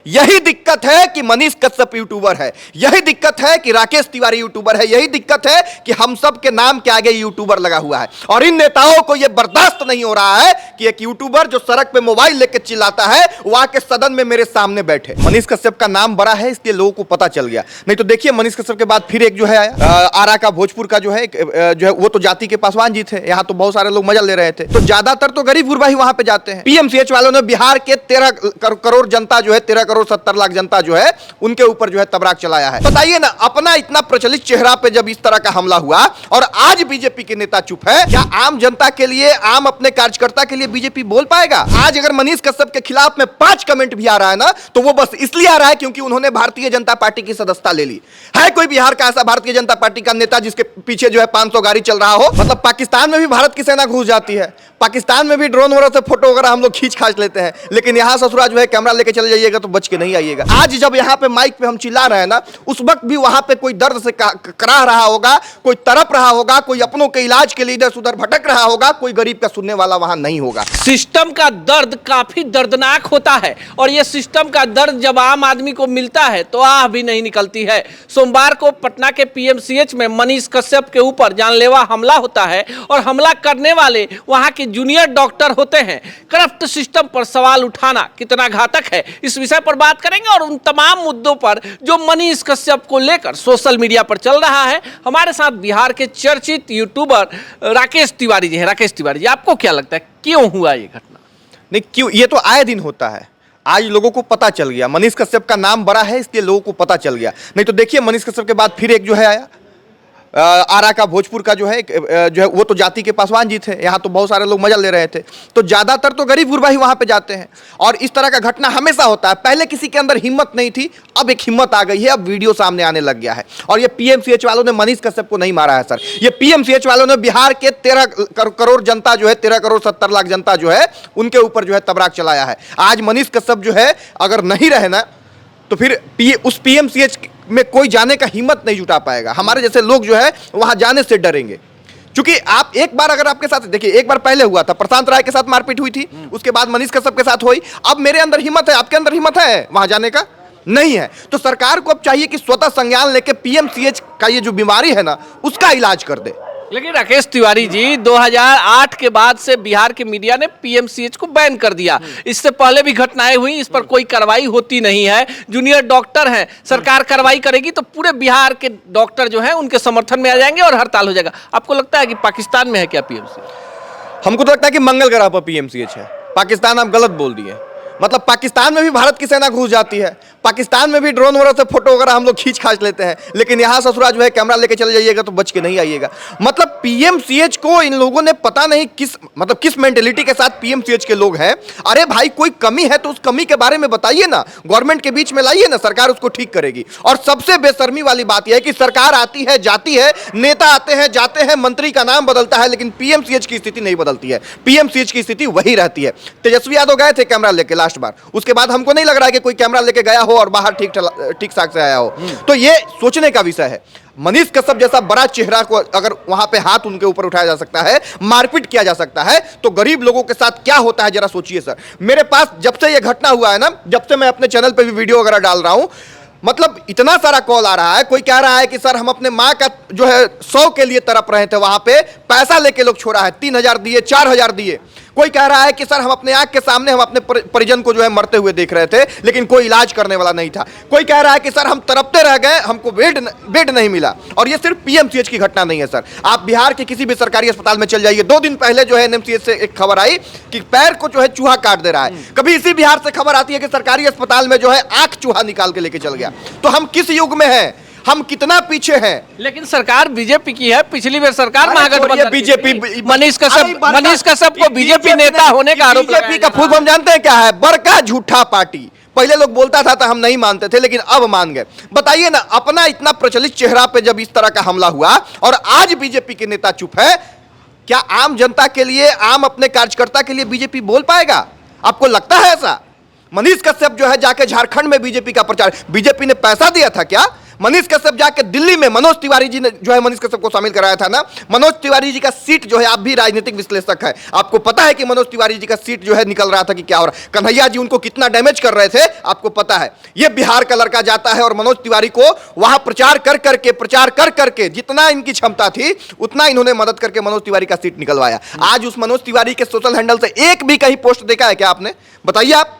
यही दिक्कत है कि मनीष कश्यप यूट्यूबर है, यही दिक्कत है कि राकेश तिवारी यूट्यूबर है, यही दिक्कत है कि हम सब के नाम के आगे यूट्यूबर लगा हुआ है। और इन नेताओं को यह बर्दाश्त नहीं हो रहा है कि एक यूट्यूबर जो सड़क पे मोबाइल लेकर चिल्लाता है वो आके सदन में मेरे सामने बैठे। मनीष कश्यप का नाम बड़ा है इसलिए लोगों को पता चल गया, नहीं तो देखिए मनीष कश्यप के बाद फिर एक जो है आया आरा का, भोजपुर का जो है वो तो जाति के पासवान जी थे, यहाँ तो बहुत सारे लोग मजा ले रहे थे, तो ज्यादातर तो गरीब गुरबा ही वहां पे जाते हैं। पीएमसीएच वालों ने बिहार के 13 करोड़ जनता जो है, 13 करोड़ 70 लाख जनता जो है उनके ऊपर जो है तबराक चलाया है। बताइए ना, अपना इतना प्रचलित चेहरा पे जब इस तरह का हमला हुआ और आज बीजेपी के नेता चुप है, क्या आम जनता के लिए, आम अपने कार्यकर्ता के लिए बीजेपी बोल पाएगा? आज अगर मनीष कश्यप के खिलाफ में 5 कमेंट भी आ रहा है ना, तो वो बस इसलिए आ रहा है क्योंकि उन्होंने भारतीय जनता पार्टी की सदस्यता ले ली है। कोई बिहार का ऐसा भारतीय जनता पार्टी का नेता जिसके पीछे जो है 500 गाड़ी चल रहा हो? मतलब पाकिस्तान में भी भारत की सेना घुस जाती है, पाकिस्तान में भी ड्रोन वगैरह से फोटो वगैरह हम लोग खींच खाच लेते हैं, लेकिन यहाँ ससुरा जो है कैमरा लेके चले जाइएगा तो बच के नहीं आइएगा। आज जब यहाँ पे माइक पे हम चिल्ला रहे हैं ना, उस वक्त भी वहां पे कोई दर्द से कराह रहा होगा, कोई तड़प रहा होगा, कोई अपनों के इलाज के लिए इधर उधर भटक रहा होगा, कोई गरीब का सुनने वाला वहां नहीं होगा। सिस्टम का दर्द काफी दर्दनाक होता है और यह सिस्टम का दर्द जब आम आदमी को मिलता है तो आह भी नहीं निकलती है। सोमवार को पटना के पीएमसीएच में मनीष कश्यप के ऊपर जानलेवा हमला होता है और हमला करने वाले वहां के जूनियर डॉक्टर होते हैं। करप्ट सिस्टम पर सवाल उठाना कितना घातक है, इस विषय पर बात करेंगे और उन तमाम मुद्दों पर जो मनीष कश्यप को लेकर सोशल मीडिया पर चल रहा है। हमारे साथ बिहार के चर्चित यूट्यूबर राकेश तिवारी जी हैं। राकेश तिवारी जी, आपको क्या लगता है क्यों हुआ ये घटना? नहीं क्यों, ये तो आए दिन होता है, आज लोगों को पता चल गया। मनीष कश्यप का नाम बड़ा है इसलिए लोगों को पता चल गया, नहीं तो देखिए मनीष कश्यप के बाद फिर एक जो है आया आरा का, भोजपुर का जो है वो तो जाति के पासवान जी थे, यहाँ तो बहुत सारे लोग मजा ले रहे थे, तो ज्यादातर तो गरीब गुरबा ही वहां पे जाते हैं। और इस तरह का घटना हमेशा होता है। पहले किसी के अंदर हिम्मत नहीं थी, अब एक हिम्मत आ गई है, अब वीडियो सामने आने लग गया है। और ये पीएमसीएच वालों ने मनीष कश्यप को नहीं मारा है सर, ये पीएमसीएच वालों ने बिहार के 13 करोड़ जनता जो है, 13 करोड़ 70 लाख जनता जो है उनके ऊपर जो है तबराक चलाया है। आज मनीष कश्यप जो है अगर नहीं रहे ना, तो फिर उस पीएमसीएच में कोई जाने का हिम्मत नहीं जुटा पाएगा। हमारे जैसे लोग जो है वहां जाने से डरेंगे, क्योंकि आप एक बार अगर आपके साथ देखिए, एक बार पहले हुआ था, प्रशांत राय के साथ मारपीट हुई थी, उसके बाद मनीष कश्यप के साथ हुई। अब मेरे अंदर हिम्मत है, आपके अंदर हिम्मत है वहां जाने का? नहीं है। तो सरकार को अब चाहिए कि स्वतः संज्ञान लेके पीएमसीएच का ये जो बीमारी है ना उसका इलाज कर दे। लेकिन राकेश तिवारी जी, 2008 के बाद से बिहार के मीडिया ने पीएमसीएच को बैन कर दिया। इससे पहले भी घटनाएं हुई, इस पर कोई कार्रवाई होती नहीं है। जूनियर डॉक्टर हैं, सरकार कार्रवाई करेगी तो पूरे बिहार के डॉक्टर जो हैं उनके समर्थन में आ जाएंगे और हड़ताल हो जाएगा। आपको लगता है कि पाकिस्तान में है क्या पीएमसीएच? हमको तो लगता है कि मंगल ग्रह पर पीएमसीएच है। पाकिस्तान आप गलत बोल दिए, मतलब पाकिस्तान में भी भारत की सेना घुस जाती है, पाकिस्तान में भी ड्रोन वगैरह से फोटो वगैरह हम लोग खींच खाच लेते हैं, लेकिन यहाँ ससुरा जो है कैमरा लेके चले जाइएगा तो बच के नहीं आइएगा। मतलब पीएमसीएच को इन लोगों ने पता नहीं किस मेंटेलिटी के साथ पीएमसीएच के लोग हैं। अरे भाई, कोई कमी है तो उस कमी के बारे में बताइए ना, गवर्नमेंट के बीच में लाइए ना, सरकार उसको ठीक करेगी। और सबसे बेशर्मी वाली बात यह है कि सरकार आती है जाती है, नेता आते हैं जाते हैं, मंत्री का नाम बदलता है, लेकिन पीएमसीएच की स्थिति नहीं बदलती है। पीएमसीएच की स्थिति वही रहती है। तेजस्वी यादव गए थे कैमरा लेके लास्ट बार, उसके बाद हमको नहीं लग रहा है कि कोई कैमरा लेके गया हो और बाहर ठीक ठाक से आया हो। तो ये सोचने का विषय है। मनीष कश्यप जैसा बड़ा चेहरा को अगर वहां पे हाथ उनके ऊपर उठाया जा सकता है, मारपीट किया जा सकता है, तो गरीब लोगों के साथ क्या होता है जरा सोचिए सर। मेरे पास जब से ये घटना हुआ है ना, जब से मैं अपने चैनल पे भी वीडियो वगैरह डाल रहा हूं, मतलब इतना सारा कॉल आ रहा है। कोई कह रहा है कि सर हम अपने माँ का जो है 100 के लिए तरफ रहे थे, वहां पे पैसा लेके लोग छोड़ा है, 3000 दिए, 4000 दिए। कोई कह रहा है कि सर हम अपने आंख के सामने हम अपने परिजन को जो है मरते हुए देख रहे थे, लेकिन कोई इलाज करने वाला नहीं था। कोई कह रहा है कि सर हम तड़पते रह गए, हमको बेड नहीं मिला। और ये सिर्फ पीएमसीएच की घटना नहीं है सर, आप बिहार के किसी भी सरकारी अस्पताल में चल जाइए। 2 दिन पहले जो है एनएमसीएच से एक खबर आई कि पैर को जो है चूहा काट दे रहा है। कभी इसी बिहार से खबर आती है कि सरकारी अस्पताल में जो है आंख चूहा निकाल के लेके चल गया। तो हम किस युग में हैं, हम कितना पीछे हैं। लेकिन सरकार बीजेपी की है, पिछली बार सरकार महागठबंधन बीजेपी, मनीष कश्यप को बीजेपी नेता होने का आरोप। बीजेपी का फुल फॉर्म जानते हैं क्या है? बड़का झूठा पार्टी। पहले लोग बोलता था तो हम नहीं मानते थे, लेकिन अब मान गए। बताइए ना, अपना इतना प्रचलित चेहरा पे जब इस तरह का हमला हुआ और आज बीजेपी के नेता चुप है, क्या आम जनता के लिए, आम अपने कार्यकर्ता के लिए बीजेपी बोल पाएगा? आपको लगता है ऐसा? मनीष कश्यप जो है जाके झारखंड में बीजेपी का प्रचार, बीजेपी ने पैसा दिया था क्या? मनीष कश्यप जाके दिल्ली में मनोज तिवारी जी ने जो है मनीष कश्यप को शामिल कराया था ना, मनोज तिवारी जी का सीट जो है, आप भी राजनीतिक विश्लेषक है, आपको पता है कि मनोज तिवारी जी का सीट जो है निकल रहा था कि क्या हो रहा है, कन्हैया जी उनको कितना डैमेज कर रहे थे आपको पता है। ये बिहार का लड़का जाता है और मनोज तिवारी को वहां प्रचार कर करके जितना इनकी क्षमता थी उतना इन्होंने मदद करके मनोज तिवारी का सीट निकलवाया। आज उस मनोज तिवारी के सोशल हैंडल से एक भी कहीं पोस्ट देखा है क्या आपने? बताइए, आप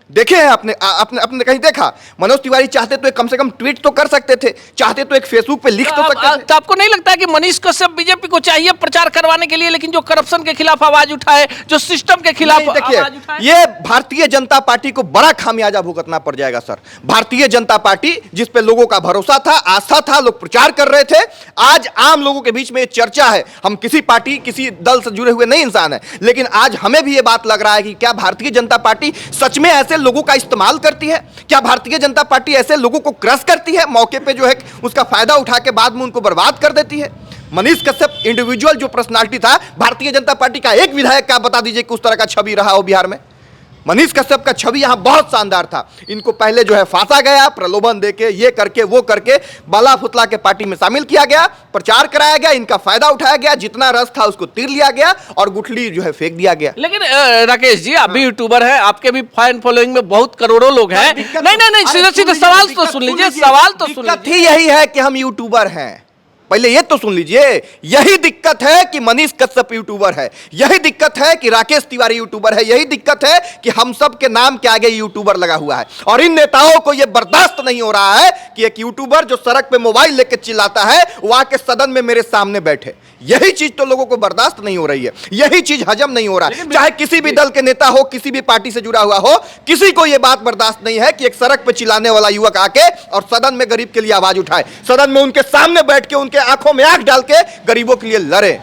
देखे हैं? आपने कहीं देखा? मनोज तिवारी चाहते तो कम से कम ट्वीट तो कर सकते थे, चाहते तो एक फेसबुक पे लिख तो सकते थे। तो आपको नहीं लगता है कि मनीष कश्यप बीजेपी को चाहिए प्रचार करवाने के लिए, लेकिन जो करप्शन के खिलाफ आवाज उठाए, जो सिस्टम के खिलाफ देखिए, आवाज उठाए? ये भारतीय जनता पार्टी को बड़ा खामियाजा भुगतना पड़ जाएगा सर। भारतीय जनता पार्टी जिस पे लोगों का भरोसा था, आस्था था, लोग प्रचार कर रहे थे, आज आम लोगों के बीच में चर्चा है। हम किसी पार्टी किसी दल से जुड़े हुए नहीं इंसान है, लेकिन आज हमें भी ये बात लग रहा है कि क्या भारतीय जनता पार्टी सच में ऐसे लोगों का इस्तेमाल करती है? क्या भारतीय जनता पार्टी ऐसे लोगों को क्रश करती है, मौके पे जो है उसका फायदा उठा के बाद में उनको बर्बाद कर देती है? मनीष कश्यप इंडिविजुअल जो पर्सनालिटी था, भारतीय जनता पार्टी का एक विधायक का बता दीजिए कि उस तरह का छवि रहा हो बिहार में। मनीष कश्यप का छवि यहां बहुत शानदार था। इनको पहले जो है फांसा गया, प्रलोभन देके, ये करके वो करके बाला फुतला के पार्टी में शामिल किया गया, प्रचार कराया गया, इनका फायदा उठाया गया, जितना रस था उसको तीर लिया गया और गुठली जो है फेंक दिया गया। लेकिन राकेश जी, आप भी यूट्यूबर है, आपके भी फैन फॉलोइंग में बहुत करोड़ों लोग हैं। नहीं, सीधे सीधे सवाल तो सुन लीजिए, सवाल तो सुन लीजिए। यही है कि हम यूट्यूबर हैं, पहले ये तो सुन लीजिए। यही दिक्कत है कि मनीष कश्यप यूट्यूबर है, यही दिक्कत है कि राकेश तिवारी यूट्यूबर है, यही दिक्कत है कि हम सब के नाम के आगे यूट्यूबर लगा हुआ है। और इन नेताओं को यह बर्दाश्त नहीं हो रहा है कि एक यूट्यूबर जो सड़क पे मोबाइल लेकर चिल्लाता है वो आके सदन में मेरे सामने बैठे। यही चीज तो लोगों को बर्दाश्त नहीं हो रही है, यही चीज हजम नहीं हो रहा है। चाहे किसी भी दल के नेता हो, किसी भी पार्टी से जुड़ा हुआ हो, किसी को यह बात बर्दाश्त नहीं है कि एक सड़क पे चिल्लाने वाला युवक आके और सदन में गरीब के लिए आवाज उठाए, सदन में उनके सामने बैठ के उनके आंखों में आंख डाल के गरीबों के लिए लड़े।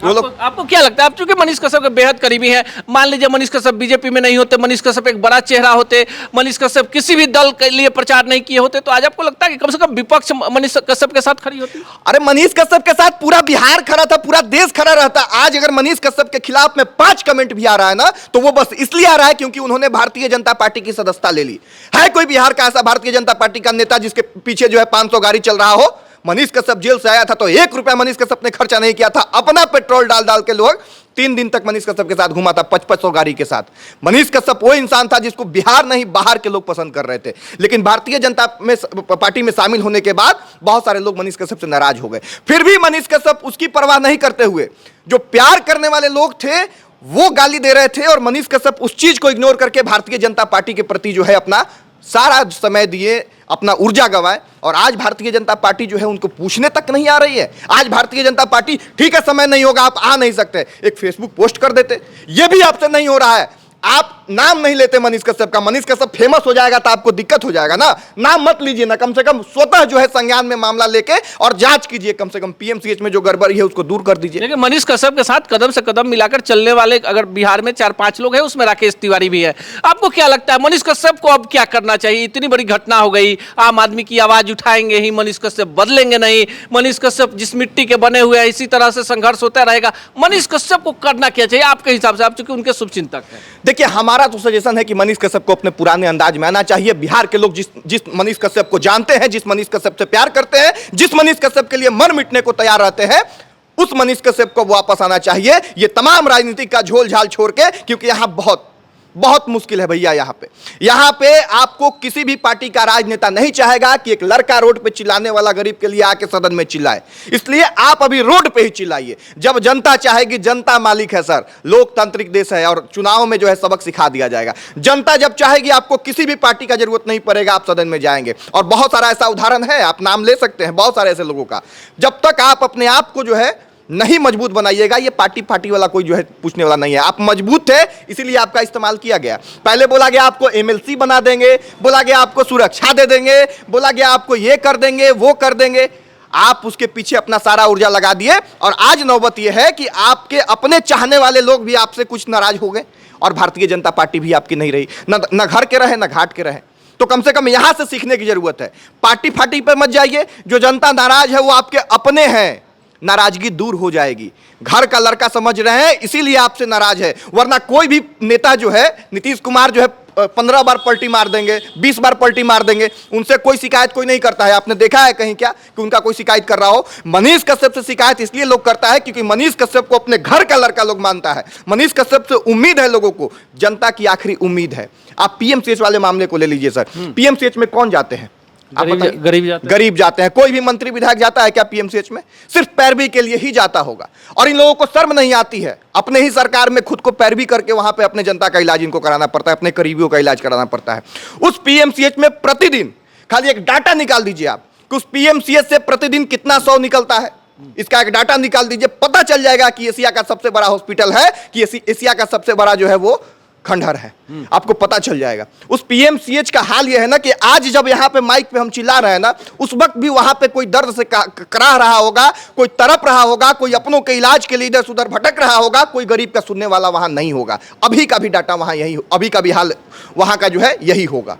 आपको क्या लगता है, आप चूंकि मनीष कश्यप के बेहद करीबी हैं, मान लीजिए मनीष कश्यप बीजेपी में नहीं होते, मनीष कश्यप एक बड़ा चेहरा होते, मनीष कश्यप किसी भी दल के लिए प्रचार नहीं किए होते, तो आज आपको लगता है कि कम से कम विपक्ष मनीष कश्यप के साथ खड़ी होती? अरे मनीष कश्यप के साथ पूरा बिहार खड़ा था, पूरा देश खड़ा रहता। आज अगर मनीष कश्यप के खिलाफ में 5 कमेंट भी आ रहा है ना, तो वो बस इसलिए आ रहा है क्योंकि उन्होंने भारतीय जनता पार्टी की सदस्यता ले ली है। कोई बिहार का ऐसा भारतीय जनता पार्टी का नेता जिसके पीछे जो है 500 गाड़ी चल रहा हो? मनीष कश्यप जेल से आया था तो 1 रुपया मनीष कश्यप ने खर्चा नहीं किया था, अपना पेट्रोल डाल डाल के लोग 3 दिन तक मनीष कश्यप के साथ घुमा था, 5500 गाड़ी के साथ। मनीष कश्यप वो इंसान था जिसको बिहार नहीं बाहर के लोग पसंद कर रहे थे, लेकिन भारतीय जनता पार्टी में शामिल होने के बाद बहुत सारे लोग मनीष कश्यप से नाराज हो गए। फिर भी मनीष कश्यप उसकी परवाह नहीं करते हुए, जो प्यार करने वाले लोग थे वो गाली दे रहे थे, और मनीष कश्यप उस चीज को इग्नोर करके भारतीय जनता पार्टी के प्रति जो है अपना सारा समय दिए, अपना ऊर्जा गंवाए। और आज भारतीय जनता पार्टी जो है उनको पूछने तक नहीं आ रही है। आज भारतीय जनता पार्टी, ठीक है समय नहीं होगा, आप आ नहीं सकते, एक फेसबुक पोस्ट कर देते, ये भी आपसे नहीं हो रहा है। आप नाम नहीं लेते मनीष कश्यप का, मनीष कश्यप फेमस हो जाएगा तो आपको दिक्कत हो जाएगा ना, नाम मत लीजिए ना, कम से कम स्वतः जो है संज्ञान में मामला लेके और जांच कीजिए, कम से कम पीएमसीएच में जो गड़बड़ी है उसको दूर कर दीजिए। लेकिन मनीष कश्यप के साथ कदम से कदम मिलाकर चलने वाले अगर बिहार में 4-5 लोग हैं, उसमें राकेश तिवारी भी है। आपको क्या लगता है मनीष कश्यप को अब क्या करना चाहिए? इतनी बड़ी घटना हो गई, आम आदमी की आवाज उठाएंगे ही, मनीष कश्यप बदलेंगे नहीं, मनीष कश्यप जिस मिट्टी के बने हुए हैं इसी तरह से संघर्ष होता रहेगा। मनीष कश्यप को करना क्या चाहिए आपके हिसाब से, आप चूंकि उनके शुभचिंतक हैं? देखिए, हमारा तो सजेशन है कि मनीष कश्यप को अपने पुराने अंदाज में आना चाहिए। बिहार के लोग जिस मनीष कश्यप को जानते हैं, जिस मनीष कश्यप से प्यार करते हैं, जिस मनीष कश्यप के लिए मर मिटने को तैयार रहते हैं, उस मनीष कश्यप को वापस आना चाहिए, ये तमाम राजनीतिक का झोल झाल छोड़ के, क्योंकि यहां बहुत मुश्किल है भैया। यहाँ पे आपको किसी भी पार्टी का राजनेता नहीं चाहेगा कि एक लड़का रोड पे चिल्लाने वाला गरीब के लिए आके सदन में चिल्लाए, इसलिए आप अभी रोड पे ही चिल्लाइए। जब जनता चाहेगी, जनता मालिक है सर, लोकतांत्रिक देश है, और चुनाव में जो है सबक सिखा दिया जाएगा। जनता जब चाहेगी, आपको किसी भी पार्टी का जरूरत नहीं पड़ेगा, आप सदन में जाएंगे। और बहुत सारा ऐसा उदाहरण है, आप नाम ले सकते हैं बहुत सारे ऐसे लोगों का। जब तक आप अपने आप को जो है नहीं मजबूत बनाइएगा, ये पार्टी वाला कोई जो है पूछने वाला नहीं है। आप मजबूत थे इसीलिए आपका इस्तेमाल किया गया। पहले बोला गया आपको एमएलसी बना देंगे, बोला गया आपको सुरक्षा दे देंगे, बोला गया आपको ये कर देंगे वो कर देंगे। आप उसके पीछे अपना सारा ऊर्जा लगा दिए, और आज नौबत यह है कि आपके अपने चाहने वाले लोग भी आपसे कुछ नाराज हो गए, और भारतीय जनता पार्टी भी आपकी नहीं रही, न घर के रहे न घाट के रहे। तो कम से कम यहां से सीखने की जरूरत है। पार्टी फाटी पर मत जाइए, जो जनता नाराज है वो आपके अपने हैं, नाराजगी दूर हो जाएगी। घर का लड़का समझ रहे हैं इसीलिए आपसे नाराज है, वरना कोई भी नेता जो है, नीतीश कुमार जो है 15 बार पलटी मार देंगे, 20 बार पलटी मार देंगे, उनसे कोई शिकायत कोई नहीं करता है। आपने देखा है कहीं क्या कि उनका कोई शिकायत कर रहा हो? मनीष कश्यप से शिकायत इसलिए लोग करता है क्योंकि मनीष कश्यप को अपने घर का लड़का लोग मानता है। मनीष कश्यप से उम्मीद है लोगों को, जनता की आखिरी उम्मीद है। आप पीएमसीएच वाले मामले को ले लीजिए सर, पीएमसीएच में कौन जाते हैं? गरीब जाते हैं। कोई भी मंत्री विधायक जाता है क्या पीएमसीएच में? सिर्फ पैरवी के लिए ही जाता होगा। और इन लोगों को शर्म नहीं आती है, अपने ही सरकार में खुद को पैरवी करके वहां पे अपने जनता का इलाज इनको कराना पड़ता है, अपने करीबियों का इलाज कराना पड़ता है। उस पीएमसीएच में प्रतिदिन खाली एक डाटा निकाल दीजिए आप कि उस पीएमसीएच से प्रतिदिन कितना 100 निकलता है। इसका एक डाटा निकाल दीजिए, पता चल जाएगा कि एशिया का सबसे बड़ा हॉस्पिटल है कि एशिया का सबसे बड़ा जो है वो खंडहर है। आपको पता चल जाएगा। उस पीएमसीएच का हाल यह है ना कि आज जब यहां पे माइक पे हम चिल्ला रहे हैं ना, उस वक्त भी वहां पे कोई दर्द से कराह रहा होगा, कोई तड़प रहा होगा, कोई अपनों के इलाज के लिए इधर उधर भटक रहा होगा, कोई गरीब का सुनने वाला वहां नहीं होगा। अभी का भी डाटा वहां यही, अभी का भी हाल वहां का जो है यही होगा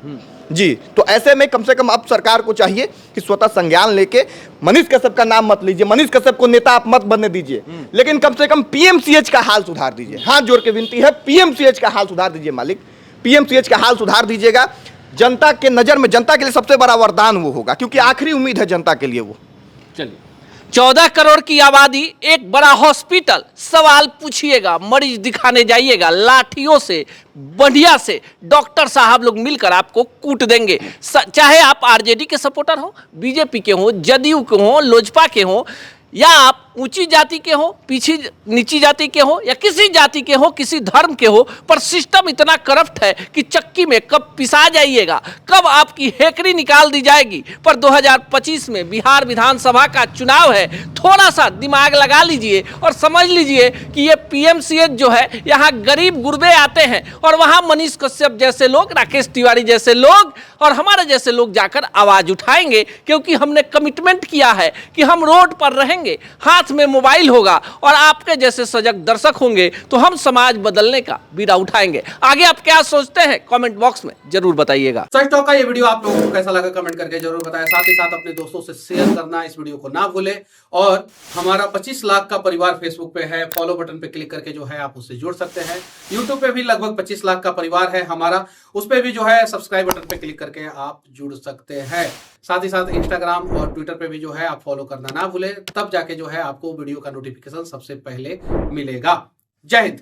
जी। तो ऐसे में कम से कम अब सरकार को चाहिए कि स्वतः संज्ञान लेके, मनीष कश्यप का नाम मत लीजिए, मनीष कश्यप को नेता आप मत बनने दीजिए, लेकिन कम से कम पीएमसीएच का हाल सुधार दीजिए। हाथ जोड़ के विनती है, पीएमसीएच का हाल सुधार दीजिए मालिक, पीएमसीएच का हाल सुधार दीजिएगा। जनता के नजर में, जनता के लिए सबसे बड़ा वरदान वो होगा, क्योंकि आखिरी उम्मीद है जनता के लिए वो। चलिए, 14 करोड़ की आबादी, एक बड़ा हॉस्पिटल, सवाल पूछिएगा, मरीज दिखाने जाइएगा, लाठियों से बढ़िया से डॉक्टर साहब लोग मिलकर आपको कूट देंगे। चाहे आप आरजेडी के सपोर्टर हो, बीजेपी के हो, जदयू के हो, लोजपा के हो, या आप ऊंची जाति के हो, पीछी नीची जाति के हो, या किसी जाति के हो, किसी धर्म के हो, पर सिस्टम इतना करप्ट है कि चक्की में कब पिसा जाइएगा, कब आपकी हेकड़ी निकाल दी जाएगी। पर 2025 में बिहार विधानसभा का चुनाव है, थोड़ा सा दिमाग लगा लीजिए और समझ लीजिए कि ये पीएमसीएच जो है, यहाँ गरीब गुर्बे आते हैं और वहाँ मनीष कश्यप जैसे लोग, राकेश तिवारी जैसे लोग और हमारे जैसे लोग जाकर आवाज उठाएंगे, क्योंकि हमने कमिटमेंट किया है कि हम रोड पर रहेंगे, हाथ में मोबाइल होगा और आपके जैसे सजग दर्शक होंगे, तो हम समाज बदलने का बीड़ा उठाएंगे। आगे आप क्या सोचते हैं कमेंट बॉक्स में जरूर बताइएगा। सच टॉक का ये वीडियो आप लोगों को कैसा लगा कमेंट करके जरूर बताएं। साथ ही साथ अपने दोस्तों से शेयर करना इस वीडियो को ना भूलें। और हमारा 25 लाख का परिवार फेसबुक पे है, फॉलो बटन पे क्लिक करके जो है आप उससे जुड़ सकते हैं। यूट्यूब पे भी लगभग 25 लाख का परिवार है हमारा, उस पे भी जो है सब्सक्राइब बटन पे क्लिक करके आप जुड़ सकते हैं। साथ ही साथ इंस्टाग्राम और ट्विटर पे भी जो है आप फॉलो करना ना भूलें, तब जाके जो है आपको वीडियो का नोटिफिकेशन सबसे पहले मिलेगा। जय हिंद।